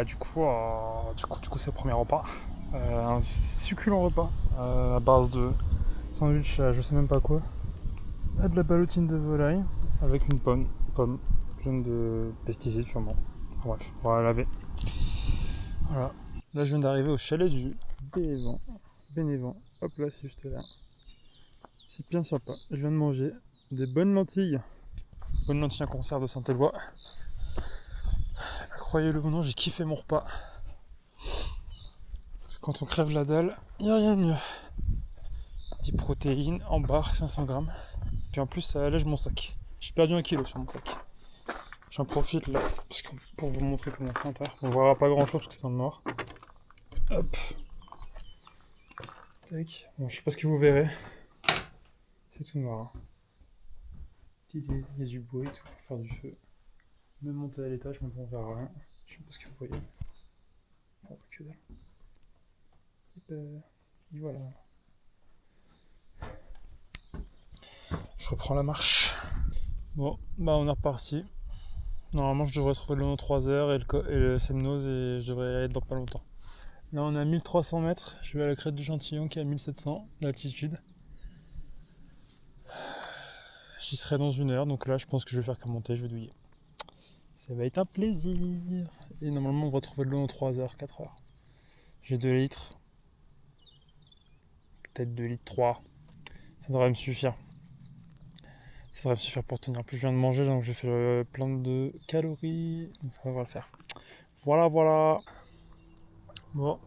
Du coup c'est le premier repas. Un succulent repas à base de sandwich je sais même pas quoi. De la ballotine de volaille avec une pomme pleine de pesticides sûrement. Enfin, bref, on va la laver. Voilà. Là je viens d'arriver au chalet du Bénévent. Hop là, c'est juste là. C'est bien sympa. Je viens de manger des bonnes lentilles. Bonnes lentilles en conserve de Saint-Éloi. Croyez-le ou non, j'ai kiffé mon repas. Quand on crève la dalle, il n'y a rien de mieux. 10 protéines en barre, 500 grammes. Puis en plus, ça allège mon sac. J'ai perdu 1 kilo sur mon sac. J'en profite là pour vous montrer comment c'est intérieur. On verra pas grand chose parce que c'est dans le noir. Hop. Tac. Bon, je sais pas ce que vous verrez. C'est tout noir. Hein. Il y a du bois et tout pour faire du feu. Même monter à l'étage, mais bon, on verra rien. Je sais pas ce que vous voyez. Bon, que dalle. Et voilà. Je reprends la marche. Bon, bah on est reparti. Normalement, je devrais trouver le long 3 heures et le Semnoz et je devrais y aller dans pas longtemps. Là, on est à 1300 mètres. Je vais à la crête du Chantillon qui est à 1700 d'altitude. J'y serai dans 1 heure, donc là, je pense que je vais faire que monter, je vais douiller. Ça va être un plaisir. Et normalement, on va trouver de l'eau en 3 heures, 4 heures. J'ai 2 litres. Peut-être 2 litres 3. Ça devrait me suffire. Ça devrait me suffire pour tenir. En plus, je viens de manger, donc j'ai fait plein de calories. Donc ça devrait le faire. Voilà. Bon.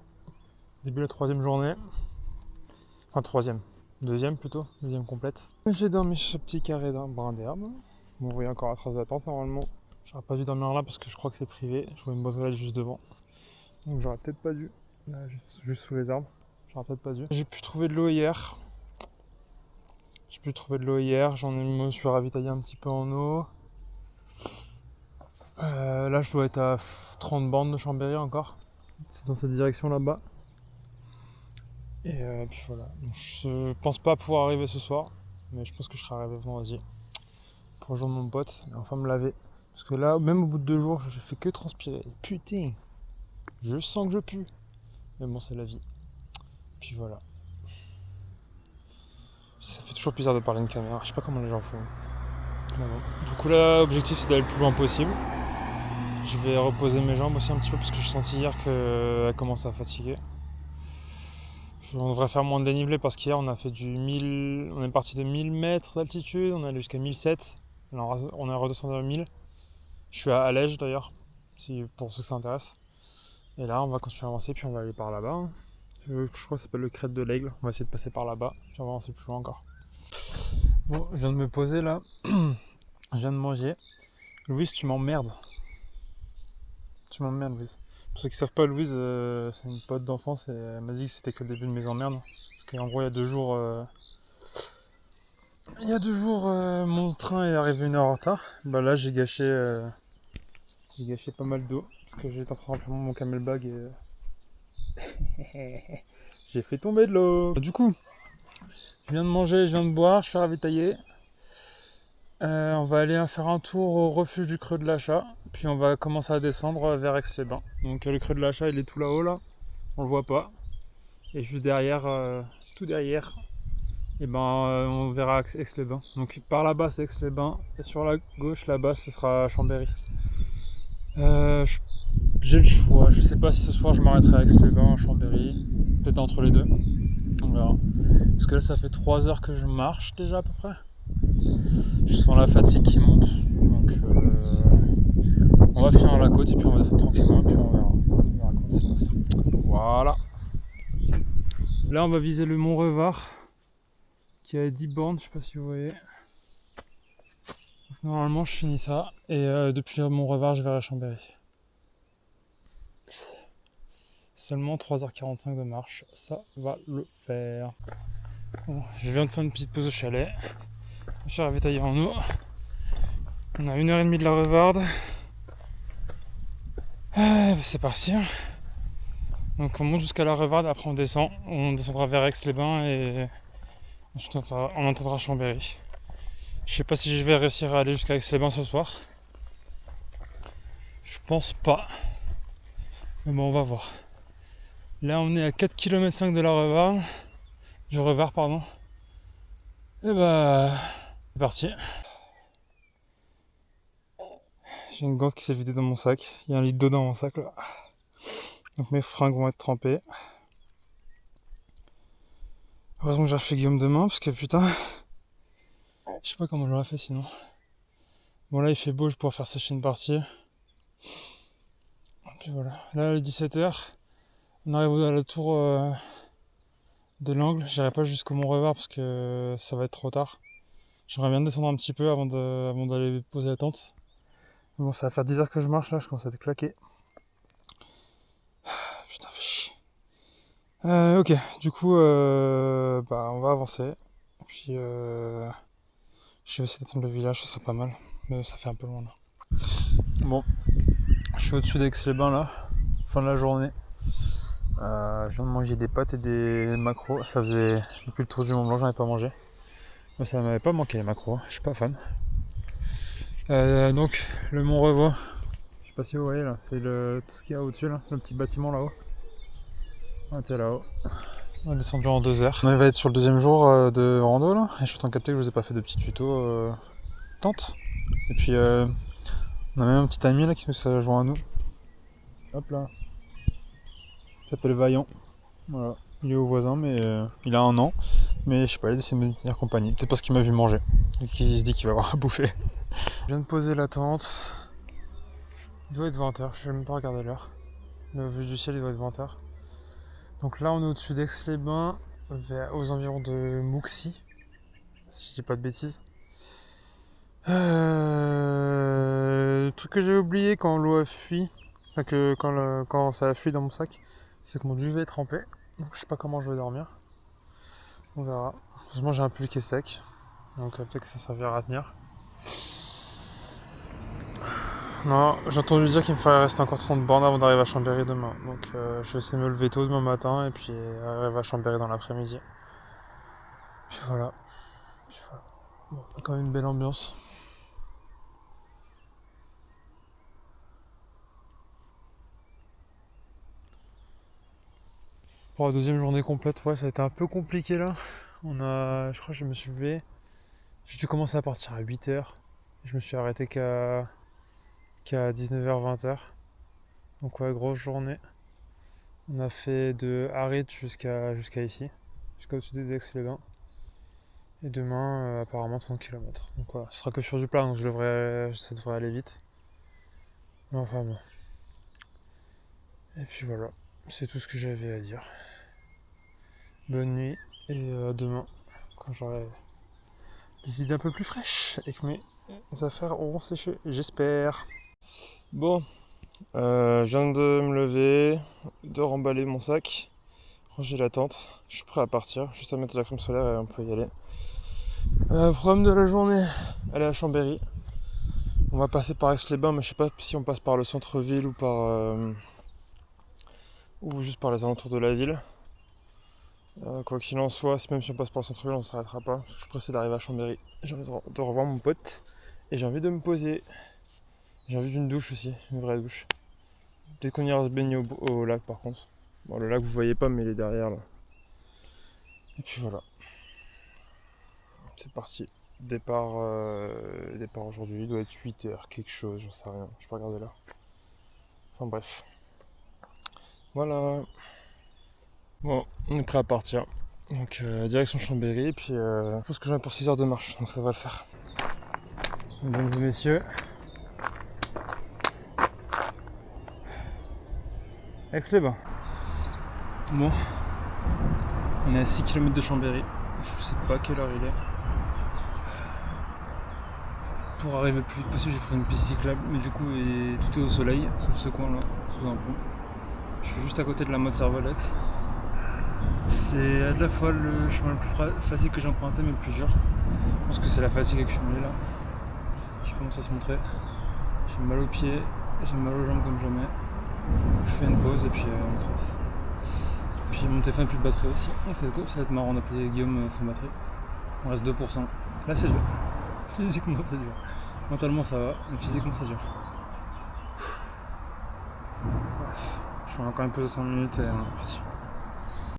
Début de la 3e journée. Enfin, 3e. 2e plutôt. 2e complète. J'ai dormi sur ce petit carré d'un brin d'herbe. Vous voyez encore la trace d'attente normalement. J'aurais pas dû dormir là parce que je crois que c'est privé. Je vois une boîte aux lettres juste devant. Donc j'aurais peut-être pas dû. Là, juste sous les arbres. J'aurais peut-être pas dû. J'ai pu trouver de l'eau hier. Je me suis ravitaillé un petit peu en eau. Là, je dois être à 30 bornes de Chambéry encore. C'est dans cette direction là-bas. Et puis voilà. Donc, je pense pas pouvoir arriver ce soir. Mais je pense que je serai arrivé vendredi. Pour rejoindre mon pote et enfin me laver. Parce que là, même au bout de 2 jours, j'ai fait que transpirer. Putain, je sens que je pue. Mais bon, c'est la vie. Puis voilà. Ça fait toujours plaisir de parler à une caméra. Je sais pas comment les gens font. Mais bon. Du coup là, l'objectif c'est d'aller le plus loin possible. Je vais reposer mes jambes aussi un petit peu parce que j'ai senti hier qu'elles commencent à fatiguer. On devrait faire moins de dénivelé parce qu'hier on a fait du 1000. On est parti de 1000 mètres d'altitude, on est allé jusqu'à 1007. Alors on est redescendu à 1000. Je suis à Allège d'ailleurs, pour ceux que ça intéresse. Et là on va continuer à avancer puis on va aller par là-bas. Hein. Je crois que ça s'appelle le crête de l'Aigle. On va essayer de passer par là-bas. Puis on va avancer plus loin encore. Bon, je viens de me poser là. Je viens de manger. Louise, tu m'emmerdes. Louise. Pour ceux qui savent pas, Louise, c'est une pote d'enfance et elle m'a dit que c'était que le début de mes emmerdes. Parce qu'en gros, il y a 2 jours, mon train est arrivé 1 heure en retard. Bah là, j'ai gâché pas mal d'eau. Parce que j'étais en train de remplir mon camelbag et j'ai fait tomber de l'eau. Du coup, je viens de manger, je viens de boire, je suis ravitaillé. On va aller faire un tour au refuge du Creux de l'Achat, puis on va commencer à descendre vers Aix-les-Bains. Donc le Creux de l'Achat, il est tout là-haut là, on le voit pas. Et juste derrière, tout derrière, on verra Aix-les-Bains. Donc par là-bas c'est Aix-les-Bains, et sur la gauche là-bas ce sera Chambéry. J'ai le choix, je sais pas si ce soir je m'arrêterai à Aix-les-Bains, Chambéry, peut-être entre les deux, on verra. Parce que là ça fait 3 heures que je marche déjà à peu près. Je sens la fatigue qui monte, donc on va finir la côte et puis on va descendre tranquillement et puis on verra comment ça se passe. Voilà. Là on va viser le Mont Revard qui a 10 bornes, je sais pas si vous voyez. Donc, normalement je finis ça et depuis le Mont Revard je vais à Chambéry. Seulement 3h45 de marche, ça va le faire. Bon, je viens de faire une petite pause au chalet. Je suis ravitaillé en eau. On a 1h30 de la Revarde. C'est parti. Donc on monte jusqu'à la Revarde, après on descend. On descendra vers Aix-les-Bains et ensuite on entendra Chambéry. Je sais pas si je vais réussir à aller jusqu'à Aix-les-Bains ce soir. Je pense pas. Mais bon, on va voir. Là, on est à 4,5 km de la Revard. Du Revard, pardon. Et bah, c'est parti. J'ai une gante qui s'est vidée dans mon sac. Il y a un litre d'eau dans mon sac là. Donc mes fringues vont être trempées. Heureusement que j'ai refait Guillaume demain parce que putain, je sais pas comment j'aurais fait sinon. Bon là il fait beau, je vais pouvoir faire sécher une partie. Et puis voilà. Là il est 17h. On arrive à la tour de l'Angle. J'irai pas jusqu'au Mont Revard parce que ça va être trop tard. J'aimerais bien descendre un petit peu avant d'aller poser la tente. Mais bon, ça va faire 10 heures que je marche là, je commence à être claqué. Putain, fais chier. Ok, du coup, bah, on va avancer. Et puis, je vais essayer d'atteindre le village, ce serait pas mal. Mais ça fait un peu loin là. Bon, je suis au-dessus d'Aix-les-Bains là, fin de la journée. Je viens de manger des pâtes et des maquereaux. Ça faisait depuis le tour du Mont Blanc, j'en avais pas mangé. Mais ça m'avait pas manqué les maquereaux, je suis pas fan. Donc, le Mont Revaux. Je sais pas si vous voyez là, c'est tout ce qu'il y a au-dessus là, le petit bâtiment là-haut. On était là-haut. On est descendu en 2 heures. On va être sur le deuxième jour de rando là. Et je suis en train de capter que je vous ai pas fait de petit tuto tente. Et puis on a même un petit ami là qui s'est joint à nous. Hop là. Il s'appelle Vaillant. Voilà. Il est au voisin mais il a 1 an. Mais je sais pas, il essaie de me tenir compagnie. Peut-être parce qu'il m'a vu manger. Et qu'il se dit qu'il va avoir à bouffer. Je viens de poser la tente. Il doit être 20h, je vais même pas regarder l'heure. Mais au vu du ciel il doit être 20h. Donc là on est au-dessus d'Aix-les-Bains, aux environs de Mouxy, si je dis pas de bêtises. Le truc que j'ai oublié quand l'eau a fui, enfin que quand ça a fui dans mon sac, c'est que mon duvet est trempé. Donc je sais pas comment je vais dormir. On verra. Heureusement j'ai un pull qui est sec, donc peut-être que ça servira à tenir. Non, j'ai entendu dire qu'il me fallait rester encore 30 bornes avant d'arriver à Chambéry demain. Donc je vais essayer de me lever tôt demain matin et puis arriver à Chambéry dans l'après-midi. Puis voilà. Bon, quand même une belle ambiance. Pour la deuxième journée complète, ouais, ça a été un peu compliqué là. Je crois que je me suis levé. J'ai dû commencer à partir à 8h. Je me suis arrêté qu'à 19h, 20h. Donc ouais, grosse journée. On a fait de Harit jusqu'à ici, jusqu'à au-dessus d'Aix-les-Bains. Et demain, apparemment 30 km. Donc voilà, ce sera que sur du plat, donc ça devrait aller vite. Mais enfin bon. Et puis voilà, c'est tout ce que j'avais à dire. Bonne nuit et à demain, quand j'aurai des idées un peu plus fraîches et que mes affaires auront séché, j'espère. Bon, je viens de me lever, de remballer mon sac, ranger la tente. Je suis prêt à partir, juste à mettre la crème solaire et on peut y aller. Programme de la journée, aller à Chambéry. On va passer par Aix-les-Bains, mais je sais pas si on passe par le centre-ville ou juste par les alentours de la ville. Quoi qu'il en soit, même si on passe par le centre-ville, on s'arrêtera pas. Parce que je suis pressé d'arriver à Chambéry. J'ai envie de revoir mon pote. Et j'ai envie de me poser. J'ai envie d'une douche aussi, une vraie douche. Peut-être qu'on ira se baigner au lac par contre. Bon, le lac vous voyez pas, mais il est derrière là. Et puis voilà. C'est parti. Départ aujourd'hui, il doit être 8h, quelque chose, j'en sais rien. Je peux regarder là. Enfin bref. Voilà. Bon, on est prêt à partir. Donc direction Chambéry, et puis je pense que j'en ai pour 6 heures de marche, donc ça va le faire. Mesdames et messieurs. Aix-les-Bains. Bon. On est à 6 km de Chambéry. Je sais pas quelle heure il est. Pour arriver le plus vite possible, j'ai pris une piste cyclable, mais du coup tout est au soleil, sauf ce coin là, sous un pont. Je suis juste à côté de la mode Servolex. C'est à de la fois le chemin le plus facile que j'ai emprunté, mais le plus dur. Je pense que c'est la fatigue accumulée là qui commence à se montrer. J'ai mal aux pieds, j'ai mal aux jambes comme jamais. Je fais une pause et puis on trace. Puis mon téléphone n'a plus de batterie aussi. Donc ça va être marrant d'appeler Guillaume sans batterie. On reste 2%. Là c'est dur. Physiquement c'est dur. Mentalement ça va, mais physiquement c'est dur. Bref, je fais encore une pause de 5 minutes et on est parti.